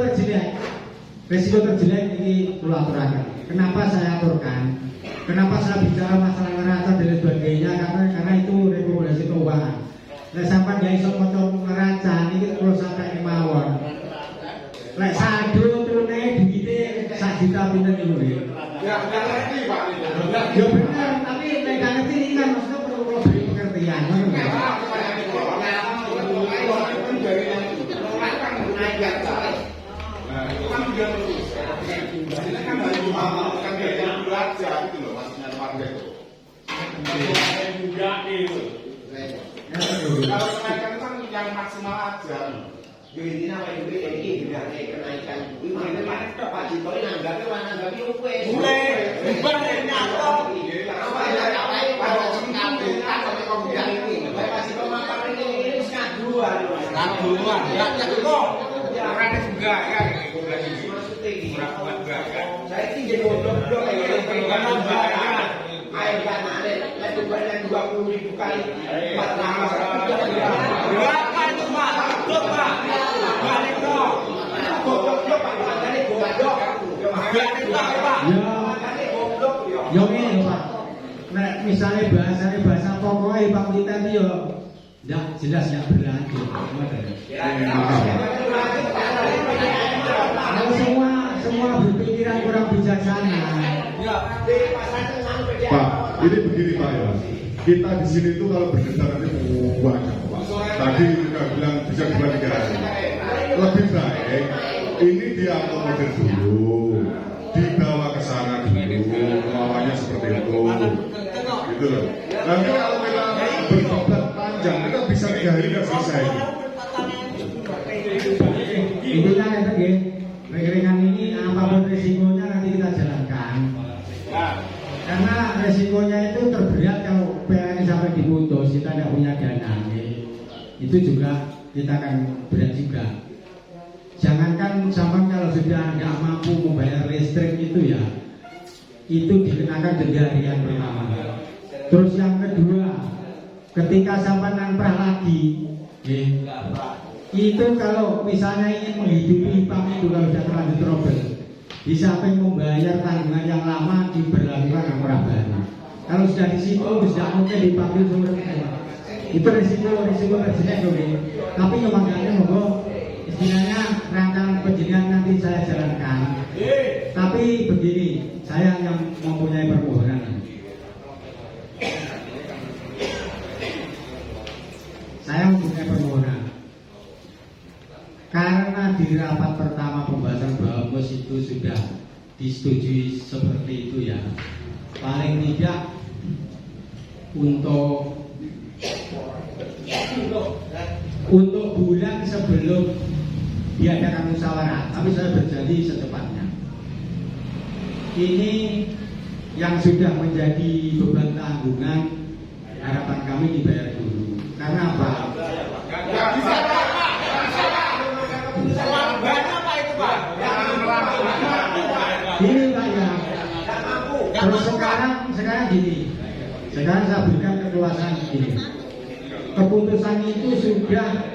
S5: terjelek ini kulaturkan. Kenapa saya aturkan? Kenapa saya bicara masalah neraca dan sebagainya? Karena itu rekomendasi keuangan. Nah sampai nggak iso motor neraca ini kalau sampai kemauan. Lek saldo tunai duitnya 1 juta pinter ini. Ya ngerti Pak. Ya benar, tapi lek nggak ngerti ini kan maksudnya perlu beri pengertian.
S4: Kalau kenaikan kan yang maksimal aja.
S6: Yo intinya apa itu iki berarti kenaikan. Kuwi mene Pak Jito nanggapi wis. Mulai bukan nyato. Apa ya pada singkape kan kemudian ini. Pak Jito mapan ini wis kaduan. Kaduan. Ya kok. Ora juga ya maksudnya iki. Saya iki jadi goblok ya. Air kanane lek tujuan 20.000 kali 4 nama. Berapa itu Pak? Goblok Pak. Balik dong. Goblok Pak, makane goblok. Balik Pak.
S5: Yo ngene Pak. Nek misale bahasa pokoknya Pak Wita itu yo ndak jelas ndak berlanjut. Semua berpikiran kurang bijaksana.
S3: Pak, ini begini Pak ya. Kita di sini tuh kalau berdebat nanti banyak Pak. Tadi kita bilang bisa 2-3 hari. Lebih baik ini diakomodir dulu, dibawa ke sana dulu, kemauannya seperti itu, gitu loh. Nanti kalau kita berdebat panjang, kita bisa 3 hari nggak selesai.
S5: Intinya kan ya, ringan ini apapun risikonya nanti kita jalankan. Karena resikonya itu terberat kalau PLN sampai diputus, kita tidak punya dana. Itu juga kita akan berat juga. Jangankan sampai kalau sudah nggak mampu membayar listrik itu ya, itu dikenakan denda harian pertama. Terus yang kedua, ketika sampai nanprah lagi, itu kalau misalnya ingin menghidupi PAM itu kalau sudah terlanjur trouble, di samping membayar tanggungan yang lama diberlakukan namprah baru. Kalau sudah di situ sudah mungkin dipanggil sumber itu risiko terjenak loh. Tapi nyomangkannya monggo istilahnya rancangan penjenengan nanti saya jalankan. Tapi begini, saya yang mempunyai permohonan. Saya mempunyai permohonan. di rapat pertama pembahasan BAMUS itu sudah disetujui seperti itu ya. Paling tidak untuk bulan sebelum diadakan musyawarah, tapi saya berjanji secepatnya. Ini yang sudah menjadi beban tanggungan, harapan kami dibayar dulu. Karena apa? Ini Pak ya. Terus sekarang gini. Sekarang saya berikan kekuasaan gini. Keputusan itu sudah,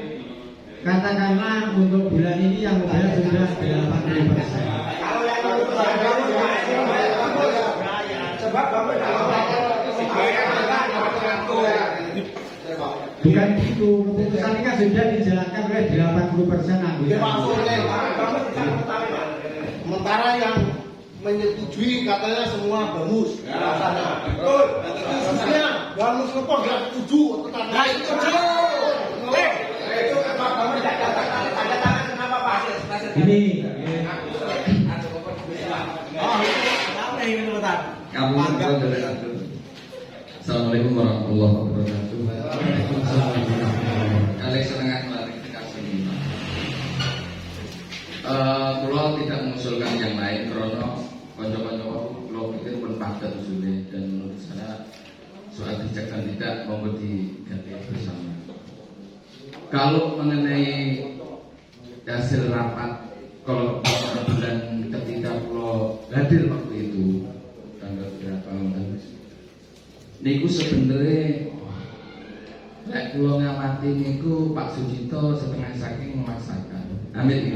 S5: katakanlah untuk bulan ini yang modal sudah 80%. Bukan itu, keputusan ini kan sudah dijalankan oleh 80% anggota.
S6: Sementara yang menyetujui katanya semua BAMUS. Betul. Khususnya BAMUS Kepok yang setuju tetangga itu setuju. Itu Pak BAMUS tidak tanda tangan kenapa Pak?
S5: Ini
S2: Assalamualaikum warahmatullahi wabarakatuh. Kali setengah klarifikasi ini. Pulau tidak mengusulkan yang lain karena konco-konco pulau pikir pun padat usulnya, dan menurut saya soal bijak dan tidak mau diganti bersama. Kalau mengenai hasil rapat, kalau bulan ketika pulau hadir waktu itu tanggal berapa niku sebenarnya lek kula ngamati niku Pak Sujito setengah saking memaksakan. Amin.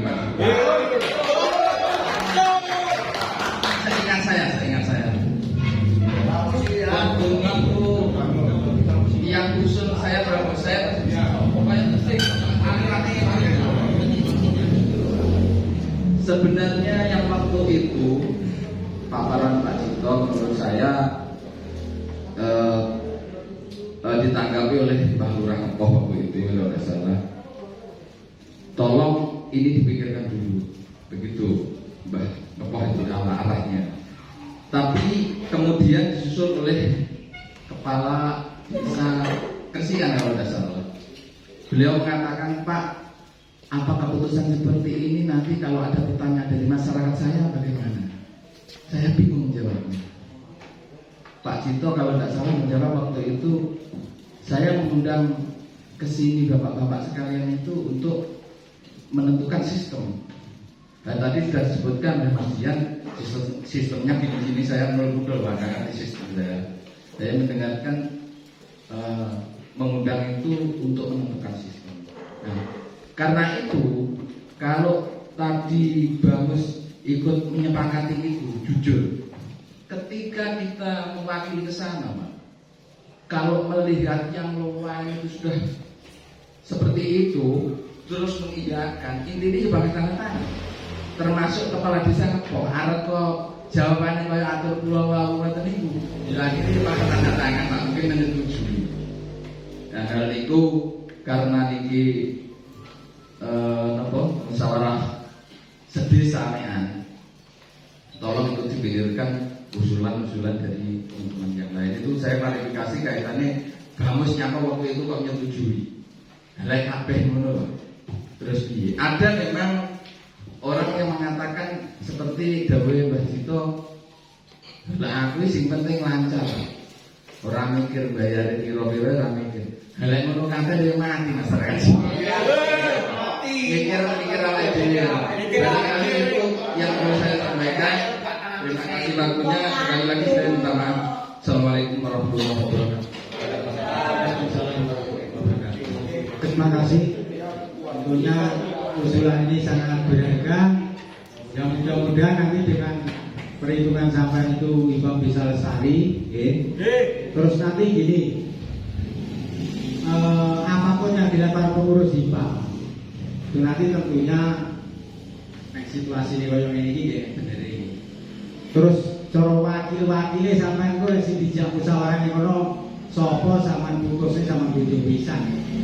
S2: Seingat saya. Waktu yang usul saya berapa saya pokoknya mesti sebenarnya yang waktu itu paparan Pak Cito menurut saya ditanggapi oleh Mbah Lurah Ngepoh waktu itu kalau tidak salah. Tolong ini dipikirkan dulu, begitu Mbah Ngepoh itu arahnya. Tapi kemudian disusul oleh Kepala Desa Kresian kalau tidak salah. Beliau mengatakan, Pak, apa keputusan seperti ini nanti kalau ada pertanyaan dari masyarakat saya bagaimana? Saya bingung jawabnya. Pak Cito kalau tidak salah menjawab waktu itu, saya mengundang ke sini bapak-bapak sekalian itu untuk menentukan sistem. Dan tadi sudah disebutkan oleh Mas Dian, sistemnya gini-gini, saya nol-nol karena sistem saya. Saya mendengarkan mengundang itu untuk menentukan sistem. Nah, karena itu kalau tadi BAMUS ikut menyepakati itu, jujur, ketika kita mewakili ke sana, Pak, kalau melihat yang lain itu sudah seperti itu, terus mengiyakan, intinya sebagai tanda tanya. Termasuk kepala desa Ngepoh, arep kok jawabannya kaya atur pulau wau ngoten niku. Ya akhirnya pakai tanda tangan, Pak, mungkin menyetujui. Nah, hal itu karena niki musyawarah sedesa mean. Tolong itu dipikirkan usulan-usulan dari teman-teman yang lain. Itu saya klarifikasi kaitannya BAMUS nyapa waktu itu kok menyetujui. Lain kabeh ngono. Terus piye? Ada memang orang yang mengatakan seperti dawuhe Mbah Cito, lah aku sing penting lancar. Orang mikir bayar piro-piro, ora mikir. Lain ngono kabeh yo mati masyarakat. Mikir awake dhewe. Itu yang perlu saya sampaikan. Terima kasih waktunya. Sekali lagi saya minta maaf. Assalamualaikum warahmatullahi wabarakatuh.
S5: terima kasih. Tentunya usulan ini sangat berharga. Yang mudah-mudahan nanti dengan perhitungan sampah itu Ibu bisa lestari. Terus nanti gini, apapun yang dilakukan pengurus IPA itu nanti tentunya situasi ini koyo ngene iki nggih bener iki. Terus cara wakil-wakile sampean kok sing dijak musyawarah ngono sopo sama putusnya sama tunjuk bisa.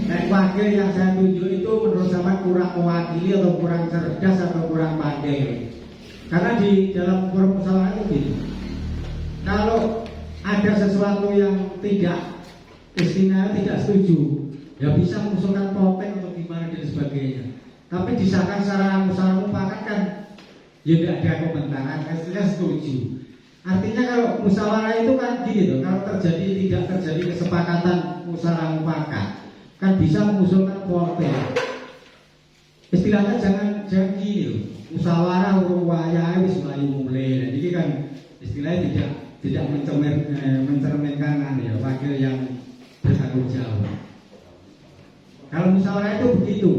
S5: Nek wakil yang saya tunjuk itu menurut saya kurang mewakili atau kurang cerdas atau kurang pandai. Karena di dalam permusyawaratan itu gitu. Kalau ada sesuatu yang tidak istimewa, tidak setuju, ya bisa mengusulkan protes atau gimana dan sebagainya. Tapi disahkan secara musyawarah mufakat kan, ya tidak ada komentaran, saya setuju. Artinya kalau musyawarah itu kan gini tuh, kalau tidak terjadi kesepakatan musyawarah mufakat, kan bisa mengusulkan protes. Istilahnya jangan gini loh, musyawarah urwaya wis mulai. Jadi kan istilahnya tidak mencerminkan ya wakil yang bertanggung jawab. Kalau musyawarah itu begitu,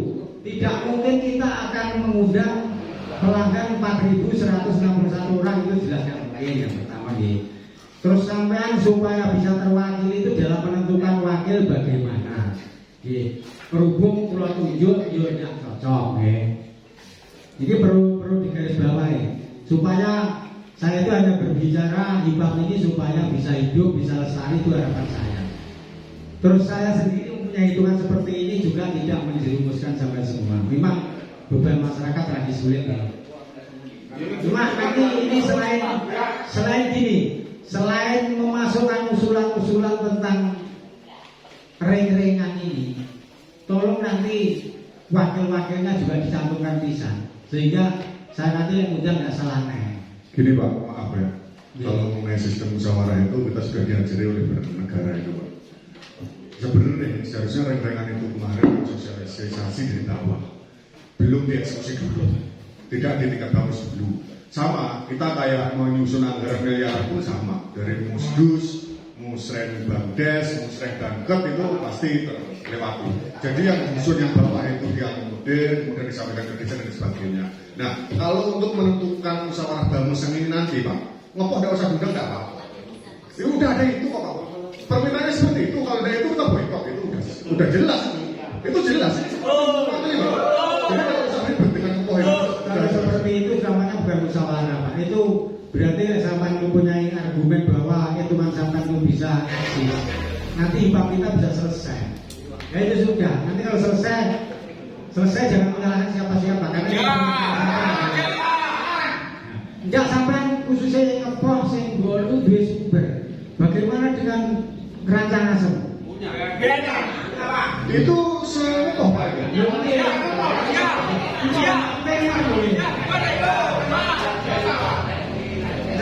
S5: tidak mungkin kita akan mengundang pelanggan 4.161 orang, itu jelas tidak mungkin yang pertama nih. Terus sampean supaya bisa terwakili itu dalam menentukan wakil bagaimana. Berhubung pulau tunjuk yo tidak cocok, Jadi perlu digarisbawahi supaya saya itu hanya berbicara hibah ini supaya bisa hidup, bisa lestari, itu harapan saya. Terus saya sendiri mempunyai hitungan seperti ini juga tidak menjerumuskan sampai semua. Memang beban masyarakat lagi sulit ya. Cuma nanti ini selain gini, selain memasukkan usulan-usulan tentang ring-ringan ini, tolong nanti wakil-wakilnya juga dicantumkan pisan, sehingga saya nanti yang undang nggak salah nih.
S3: Gini Pak, maaf ya. Kalau mengenai sistem musyawarah itu kita sudah diajari oleh negara itu Pak. Sebenarnya seharusnya reng-rengan itu kemarin sosialisasi dari bawah, belum dieksekusi dulu, tidak di tingkat bawah dulu. Sama, kita kayak mau nyusun anggaran miliar pun sama, dari Musdus, Musren Bangdes, Musren Bangket itu pasti terlewati. Jadi yang nyusun yang bawah itu diakomodir, kemudian disampaikan ke desa dan sebagainya. Nah, kalau untuk menentukan musyawarah bamus yang ini nanti Pak, ngopo tidak usah diundang nggak apa-apa. Ya udah ada itu kok Pak. Permintaannya seperti itu, kalau ada itu kita boikot, itu udah jelas. Itu jelas. Jadi kalau usah ribet dengan poin.
S5: Kalau seperti itu namanya bukan musyawarah Pak. Itu berarti sampai mempunyai argumen bahwa hitungan sampai itu bisa eksis. Nanti IPA kita bisa selesai. Ya itu sudah. Nanti kalau selesai jangan menyalahkan siapa-siapa karena tidak sampai khususnya yang ngepoh senggol itu dua sumber. Bagaimana dengan Kerancan Asem?
S3: Itu setoh Pak.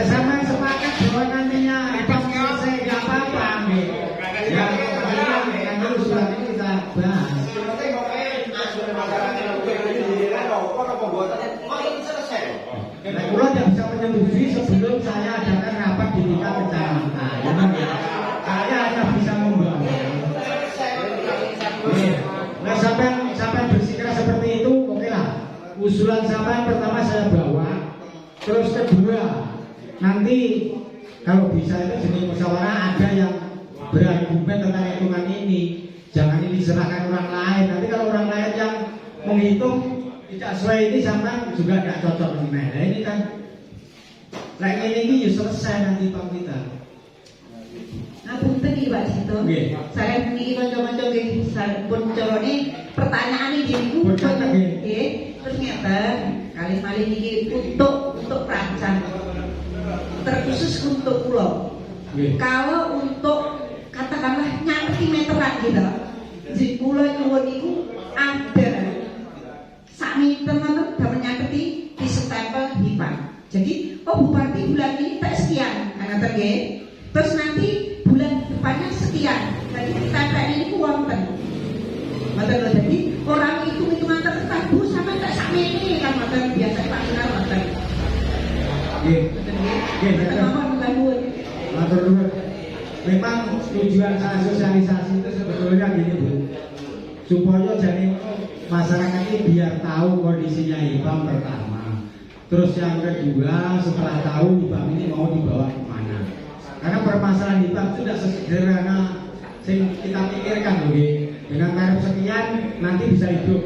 S5: Sama sepakat bahwa nantinya pas selesai nggak apa-apa, ya kan dulu surat ini kita bahas. Nah, kalau tidak bisa menyetujui sebelum saya adakan rapat di tingkat kecamatan, saya hanya bisa membawa. Nah, sampai bersikap seperti itu, oke lah. Usulan sampai pertama saya bawa, terus kedua nanti kalau bisa itu jenis musyawarah ada yang berargumen tentang hitungan ini, jangan ini diserahkan orang lain. Nanti kalau orang lain yang menghitung tidak sesuai ini sama juga tidak cocok dengan. Nah ini kan, like ini ya selesai nanti Pak kita.
S1: Nah, punten iki Pak Sito. Saya niki kanca-kanca nggih sampun carane pertanyaan iki niku nggih. Terus ngeten, kali-kali niki untuk perancang. Terkhusus untuk pulau. Kalau untuk katakanlah nyangki meteran gitu, di pulau nyuwun niku ada sak meter nonton dapat nyangketi di stempel HIPA. Jadi, oh Bupati bulan ini tak sekian, ngaten nggih. Terus nanti bulan depannya sekian. Jadi kita ini wonten. Mboten lho, jadi orang hitung-hitungan tertentu Bu sama tak sak ini kan mboten biasa Pak Sinar mboten.
S5: Nggih. Memang tujuan saya sosialisasi itu sebetulnya gini Bu, supaya jadi masyarakat ini biar tahu kondisinya IPAM pertama. Terus yang kedua setelah tahu IPAM ini mau dibawa kemana. Karena permasalahan IPAM itu tidak sesederhana yang kita pikirkan loh. Dengan tarif sekian nanti bisa hidup.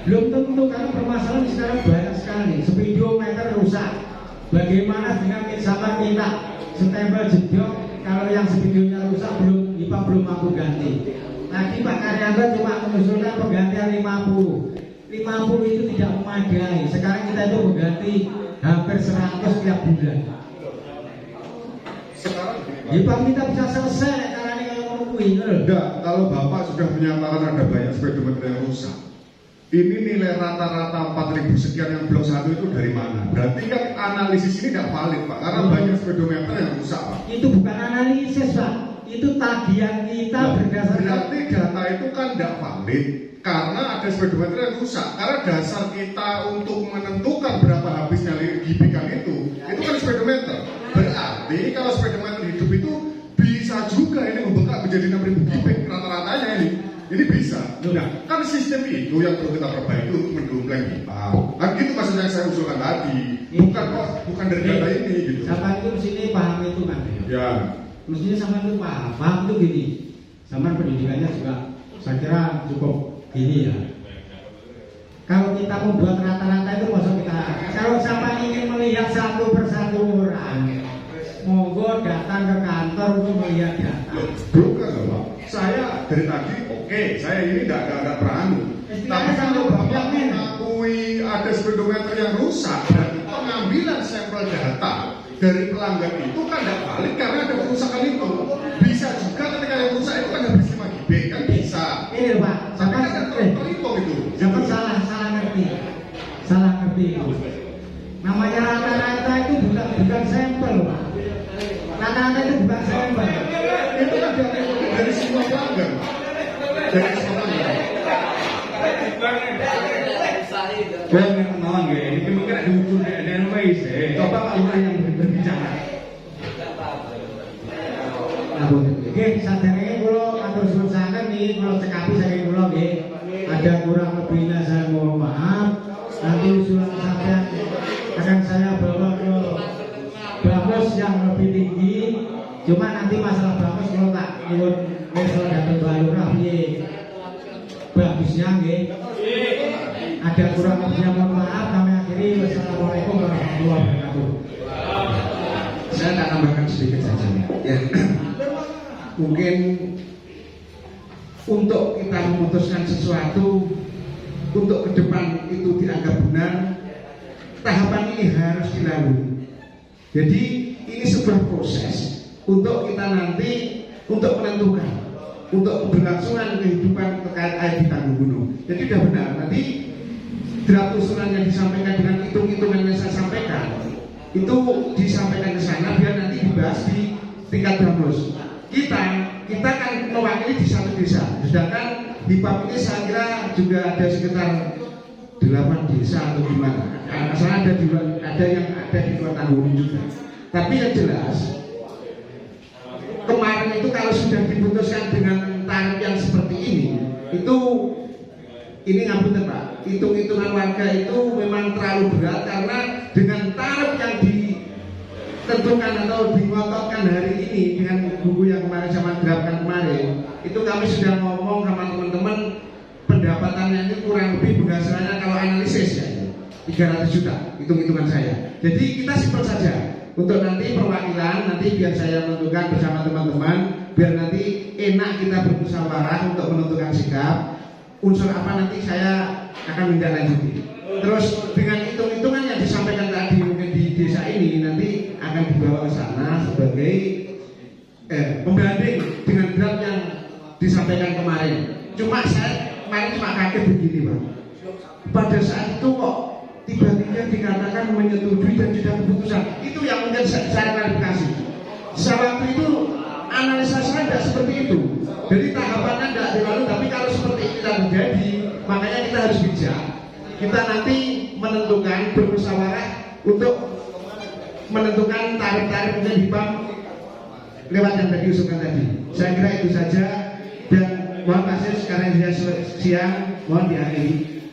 S5: Belum tentu karena permasalahan sekarang banyak sekali. Speedometer rusak. Bagaimana dengan misalkan minta stempel jedok kalau yang speedonya rusak belum IPA belum belum mampu ganti. Tadi Pak Karyanto cuma mengusulkan penggantian 50. 50 itu tidak memadai. Sekarang kita itu mengganti hampir 100 tiap bulan.
S3: Sekarang
S5: Ya Pak, kita bisa selesai caranya kalau mau
S3: enggak, kalau Bapak sudah menyatakan ada banyak speedometer yang rusak, ini nilai rata-rata 4.000 sekian yang blok 1 itu dari mana? Berarti kan analisis ini tidak valid Pak, karena banyak speedometer yang rusak Pak.
S5: Itu bukan analisis Pak, itu tagihan kita berdasarkan.
S3: Berarti data itu kan tidak valid karena ada speedometer yang rusak. Karena dasar kita untuk menentukan berapa habisnya gibikan itu kan speedometer. Berarti kalau speedometer hidup itu bisa juga ini membengkak menjadi 6.000 gibik rata-ratanya ini. Ini bisa. Nah, kan sistem itu yang perlu kita perbaiki untuk mendongkrak kita. Kan gitu maksudnya yang saya usulkan tadi. Bukan dari data ini gitu.
S5: Sama itu sini paham itu kan?
S3: Ya.
S5: Mestinya sama itu paham itu gini. Sama pendidikannya juga saya kira cukup gini ya. Kalau kita membuat rata-rata itu maksud kita. Kalau siapa ingin melihat satu persatu orang, monggo datang ke kantor untuk melihat data.
S3: Bukan Pak. Saya dari tadi oke, saya ini tidak beranu. Tapi kalau Bapak mengakui ada speedometer yang rusak, berarti pengambilan sampel data dari pelanggan itu kan tidak valid karena ada kerusakan itu. Bisa juga ketika yang rusak itu kan habis 5 GB kan bisa.
S5: Ini Pak,
S3: Tapi kan tidak terhitung itu.
S5: jangan salah ngerti itu. Namanya rata-rata itu bukan sampel Pak. Rata-rata itu bukan sampel.
S3: Itu kan dari semua pelanggan. Dari semua pelanggan.
S7: Gue nggak kenalan gue, ini mungkin ada unsur DNA ways. Coba Pak Lurah yang berbicara.
S5: Oke, sadarnya kalau atur susun sana nih, kalau cekapi saya kalau ada kurang lebihnya saya mohon maaf. Nanti usulan sampean akan saya bawa ke bamus yang lebih tinggi. Cuma nanti masalah bamus kalau tak nyuwun masalah datang Pak Lurah bagusnya nggih. Ada kurang lebihnya mohon maaf. Kami akhiri. Wassalamualaikum warahmatullahi wabarakatuh.
S7: Saya akan tambahkan sedikit saja. Ya. Mungkin untuk kita memutuskan sesuatu untuk ke depan itu dianggap benar, tahapan ini harus dilalui. Jadi ini sebuah proses untuk kita nanti untuk menentukan untuk keberlangsungan kehidupan terkait air di Tanggung Gunung. Jadi sudah benar nanti draft usulan yang disampaikan dengan hitung-hitungan yang saya sampaikan itu disampaikan ke sana biar nanti dibahas di tingkat bamus. Kita kan mewakili di satu desa, sedangkan di PAP ini saya kira juga ada sekitar 8 desa atau gimana. Karena ada yang ada di luar Tanggung juga. Tapi yang jelas kemarin itu kalau sudah diputuskan dengan tarif yang seperti ini ngapunten Pak, hitung-hitungan warga itu memang terlalu berat karena dengan tarif yang ditentukan atau dipotongkan hari ini dengan buku yang kemarin sama draftkan kemarin, itu kami sudah ngomong sama teman-teman pendapatannya ini kurang lebih penghasilannya kalau analisis ya 300 juta hitung-hitungan saya. Jadi kita simpel saja untuk nanti perwakilan nanti biar saya menentukan bersama teman-teman biar nanti enak kita bermusyawarah untuk menentukan sikap. Unsur apa nanti saya akan menindaklanjuti. Terus dengan hitung-hitungan yang disampaikan tadi mungkin di desa ini nanti akan dibawa ke sana sebagai pembanding dengan draft yang disampaikan kemarin. Saya kemarin cuma kaget begini Pak. Pada saat itu kok tiba-tiba dikatakan menyetujui dan tidak keputusan. Itu yang mungkin saya klarifikasi. Waktu itu analisa saya tidak seperti itu. Jadi tahapannya tidak dilalui, tapi kalau seperti ini terjadi, makanya kita harus bijak. Kita nanti menentukan bermusyawarah untuk menentukan tarif-tarif yang dibang lewat yang tadi usulkan tadi. Saya kira itu saja dan mohon kasih sekarang sudah siang, mohon diakhiri.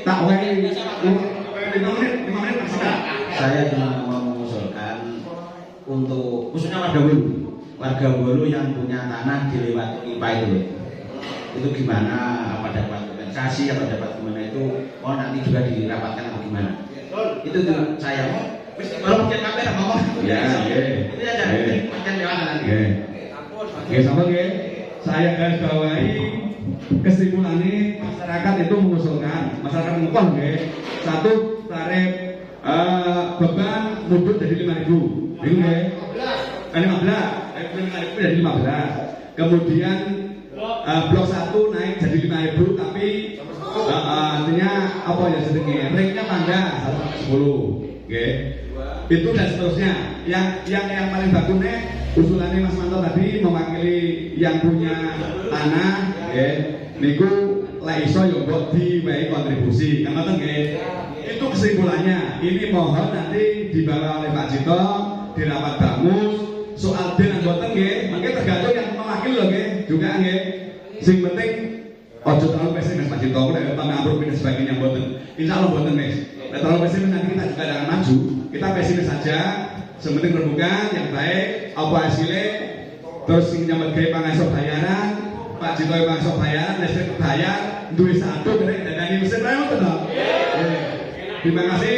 S5: Tak wae 5
S7: menit
S8: Saya cuma mau mengusulkan untuk khususnya warga Wulu yang punya tanah di lewat IPA itu gimana pada waktu kasih atau dapat gimana itu mohon nanti juga dirapatkan atau gimana. Itu tuh saya. Kalau pakai kamera ngomong.
S5: Ya,
S8: Itu aja. Pakai lewat nanti.
S5: Oke, sama oke. Saya garis bawahi kesimpulannya masyarakat itu mengusulkan masyarakat ngkon nggih. Satu tarif beban mudik jadi 5.000. Itu nggih. 15. Jadi 15. Kemudian blok 1 naik jadi 5.000 tapi artinya apa ya sedikit ringnya pandang 110. Oke. Itu dan seterusnya. Yang paling bagusnya usulannya Mas Manto tadi mewakili yang punya tanah, ya, niku lek iso yo mbok diwehi kontribusi. Kan ngoten nggih. Itu kesimpulannya. Ini mohon nanti dibawa oleh Pak Cito di rapat bamus soal den mboten nggih. Mangke tergantung yang mewakili lho nggih. Juga nggih. Sing penting ojo terlalu pesimis Pak Cito nek tambah ambruk dan sebagainya mboten. Insyaallah mboten Mas. Nek terlalu pesimis nanti kita juga akan maju. Kita pesimis saja. Sementing rembukan yang baik, apa hasilnya, terus yang nyambut gaya pangasok bayaran, Pak Cito pangasok bayaran, listrik bayar, duit satu, kena dadani mesin raya, betul? Terima kasih.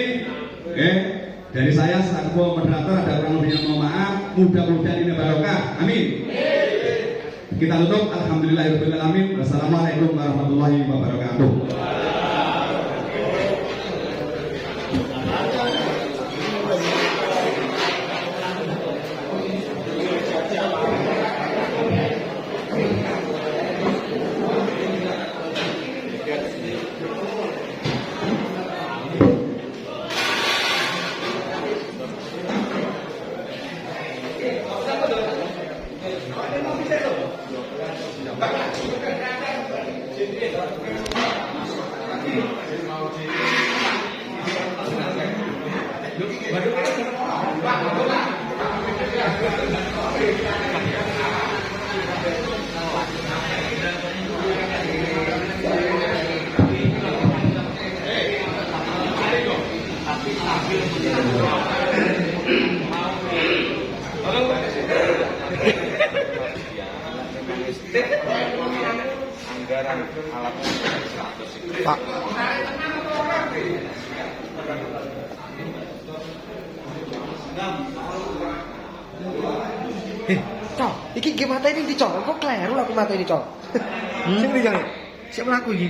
S5: Dari saya selaku moderator ada kurang lebihnya mohon maaf, mudah-mudahan ini barokah. Amin. Kita tutup. Alhamdulillahirobbilalamin. Wassalamualaikum warahmatullahi wabarakatuh.
S6: Pak. Cok, iki nggih mateni ndi, Cok? Kok kleru aku mateni, Cok. Sing ndi, Cok? Sik mlaku iki.